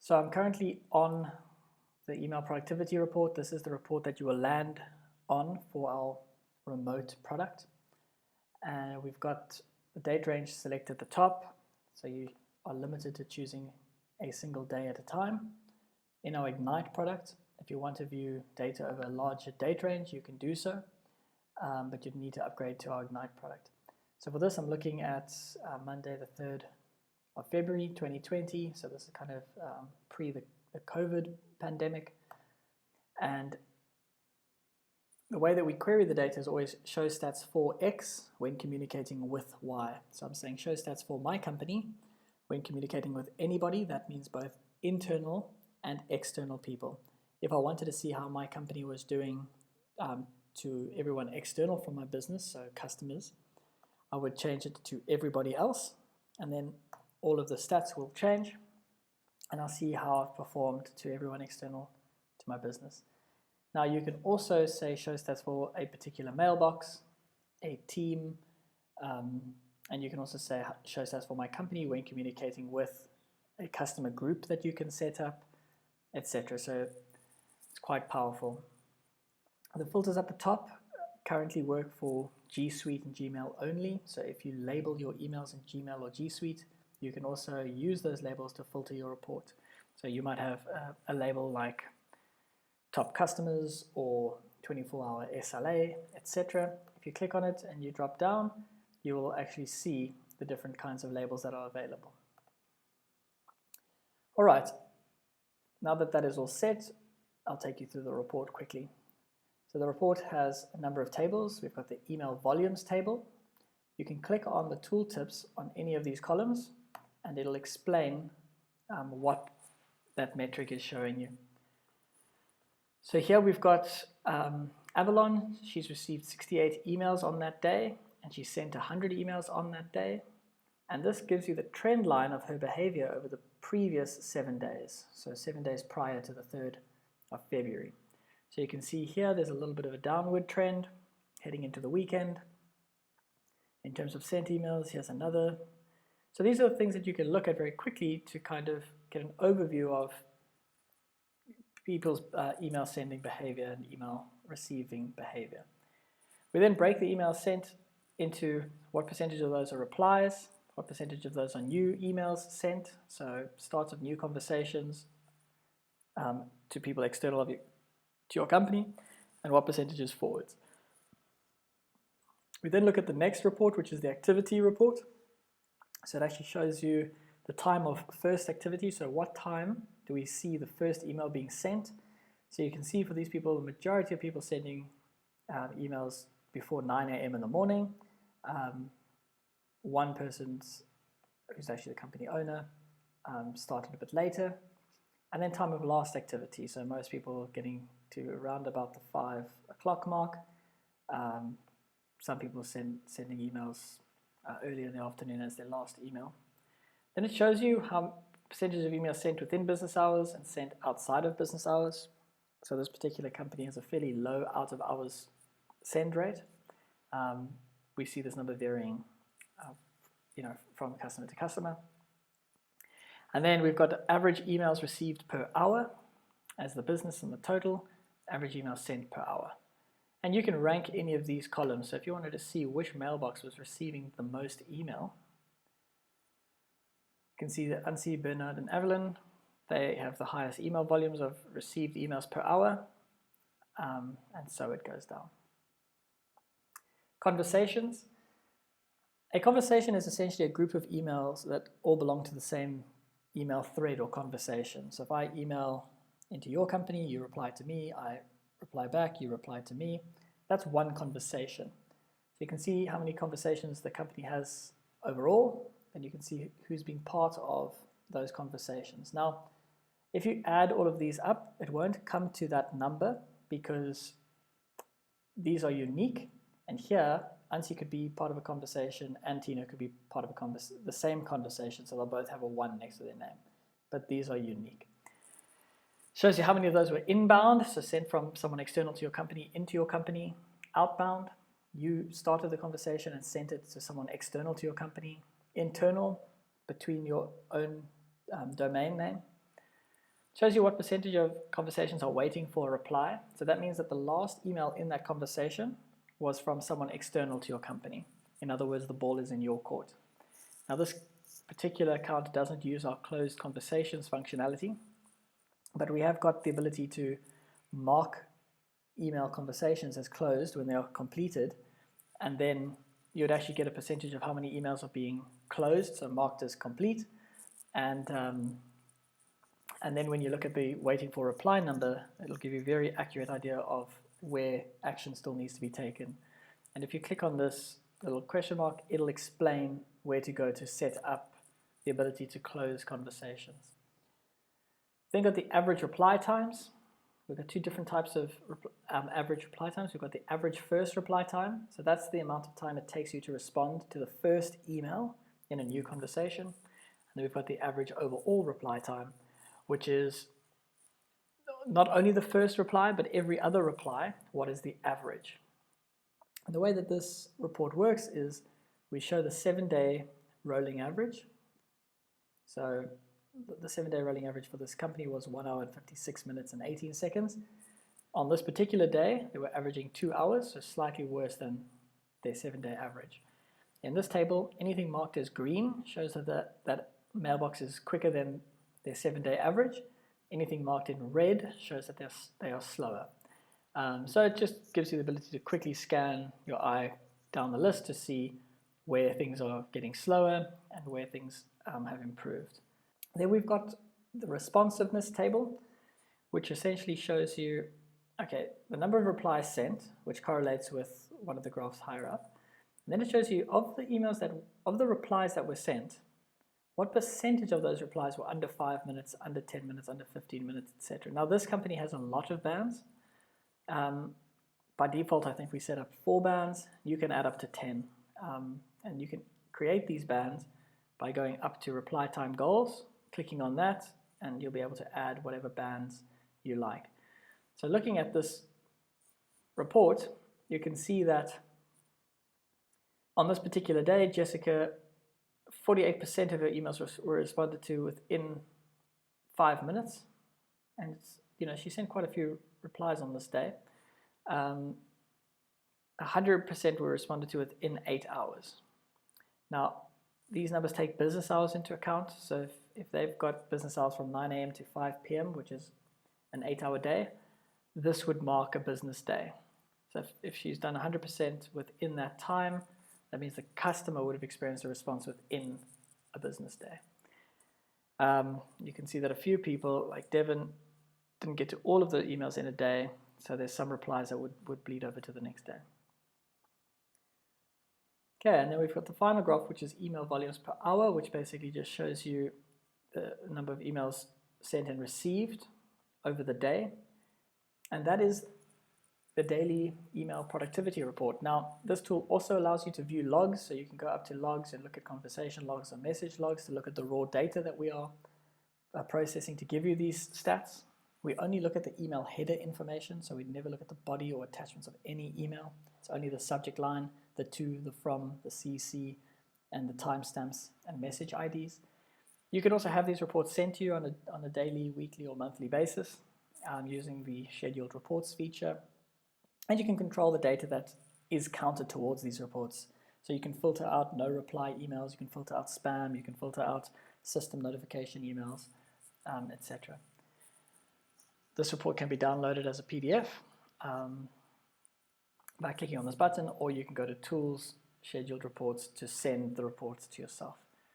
So I'm currently on the email productivity report. This is the report that you will land on for our remote product. And we've got the date range selected at the top. So you are limited to choosing a single day at a time. In our Ignite product, if you want to view data over a larger date range, you can do so, but you'd need to upgrade to our Ignite product. So for this, I'm looking at Monday the 3rd of February 2020. So this is kind of pre the COVID pandemic. And the way that we query the data is always show stats for X when communicating with Y. So I'm saying show stats for my company when communicating with anybody. That means both internal and external people. If I wanted to see how my company was doing to everyone external from my business, so customers, I would change it to everybody else, and then all of the stats will change, and I'll see how I've performed to everyone external to my business. Now you can also say show stats for a particular mailbox, a team, and you can also say show stats for my company when communicating with a customer group that you can set up, etc. So it's quite powerful. The filters at the top currently work for G Suite and Gmail only. So if you label your emails in Gmail or G Suite, you can also use those labels to filter your report. So you might have a label like top customers or 24-hour SLA, etc. If you click on it and you drop down, you will actually see the different kinds of labels that are available. All right, now that that is all set, I'll take you through the report quickly. So the report has a number of tables. We've got the email volumes table. You can click on the tooltips on any of these columns and it'll explain what that metric is showing you. So here we've got Avalon. She's received 68 emails on that day and she sent 100 emails on that day. And this gives you the trend line of her behavior over the previous 7 days. So 7 days prior to the 3rd of February. So you can see here there's a little bit of a downward trend heading into the weekend. In terms of sent emails, here's another. So these are things that you can look at very quickly to kind of get an overview of people's email sending behavior and email receiving behavior. We then break the emails sent into what percentage of those are replies, what percentage of those are new emails sent, so starts of new conversations to people external to your company, and what percentage is forwards. We then look at the next report, which is the activity report. So it actually shows you the time of first activity. So what time do we see the first email being sent? So you can see for these people, the majority of people sending emails before 9 a.m. in the morning. One person, who's actually the company owner, started a bit later. And then time of last activity. So most people are getting to around about the 5 o'clock mark. Some people sending emails earlier in the afternoon as their last email. Then it shows you how percentage of emails sent within business hours and sent outside of business hours. So this particular company has a fairly low out of hours send rate. We see this number varying from customer to customer. And then we've got the average emails received per hour as the business and the total, average emails sent per hour. And you can rank any of these columns. So if you wanted to see which mailbox was receiving the most email, you can see that Unsee, Bernard, and Evelyn, they have the highest email volumes of received emails per hour, and so it goes down. Conversations. A conversation is essentially a group of emails that all belong to the same email thread or conversation. So if I email into your company, you reply to me, I reply back, you reply to me. That's one conversation. So you can see how many conversations the company has overall, and you can see who's been part of those conversations. Now, if you add all of these up, it won't come to that number because these are unique. And here, Ansi could be part of a conversation and Tina could be part of the same conversation, so they'll both have a 1 next to their name. But these are unique. Shows you how many of those were inbound, so sent from someone external to your company into your company. Outbound, you started the conversation and sent it to someone external to your company. Internal, between your own domain name. Shows you what percentage of conversations are waiting for a reply. So that means that the last email in that conversation was from someone external to your company. In other words, the ball is in your court. Now this particular account doesn't use our closed conversations functionality, but we have got the ability to mark email conversations as closed when they are completed, and then you'd actually get a percentage of how many emails are being closed, so marked as complete, and then when you look at the waiting for reply number, it'll give you a very accurate idea of where action still needs to be taken. And if you click on this little question mark, it'll explain where to go to set up the ability to close conversations. Then got the average reply times. We've got two different types of average reply times. We've got the average first reply time. So that's the amount of time it takes you to respond to the first email in a new conversation. And then we've got the average overall reply time, which is not only the first reply, but every other reply. What is the average? And the way that this report works is we show the 7-day rolling average. So the 7-day rolling average for this company was 1 hour and 56 minutes and 18 seconds. On this particular day, they were averaging 2 hours, so slightly worse than their 7-day average. In this table, anything marked as green shows that mailbox is quicker than their 7-day average. Anything marked in red shows that they are slower. So it just gives you the ability to quickly scan your eye down the list to see where things are getting slower and where things have improved. Then we've got the responsiveness table, which essentially shows you, okay, the number of replies sent, which correlates with one of the graphs higher up. And then it shows you of the replies that were sent, what percentage of those replies were under 5 minutes, under 10 minutes, under 15 minutes, etc. Now this company has a lot of bands. By default, I think we set up 4 bands. You can add up to 10. And you can create these bands by going up to reply time goals, clicking on that, and you'll be able to add whatever bands you like. So looking at this report, you can see that on this particular day, Jessica, 48% of her emails were responded to within 5 minutes, and she sent quite a few replies on this day. 100% were responded to within 8 hours. Now, these numbers take business hours into account, so if they've got business hours from 9 a.m. to 5 p.m., which is an 8-hour day, this would mark a business day. So if she's done 100% within that time, that means the customer would have experienced a response within a business day. You can see that a few people, like Devin, didn't get to all of the emails in a day, so there's some replies that would bleed over to the next day. Okay, and then we've got the final graph, which is email volumes per hour, which basically just shows you the number of emails sent and received over the day. And that is the daily email productivity report. Now, this tool also allows you to view logs, so you can go up to logs and look at conversation logs or message logs to look at the raw data that we are processing to give you these stats. We only look at the email header information, so we never look at the body or attachments of any email. It's only the subject line, the to, the from, the CC, and the timestamps and message IDs. You can also have these reports sent to you on a daily, weekly, or monthly basis using the scheduled reports feature. And you can control the data that is counted towards these reports. So you can filter out no reply emails, you can filter out spam, you can filter out system notification emails, etc. This report can be downloaded as a PDF by clicking on this button, or you can go to Tools, Scheduled Reports to send the reports to yourself.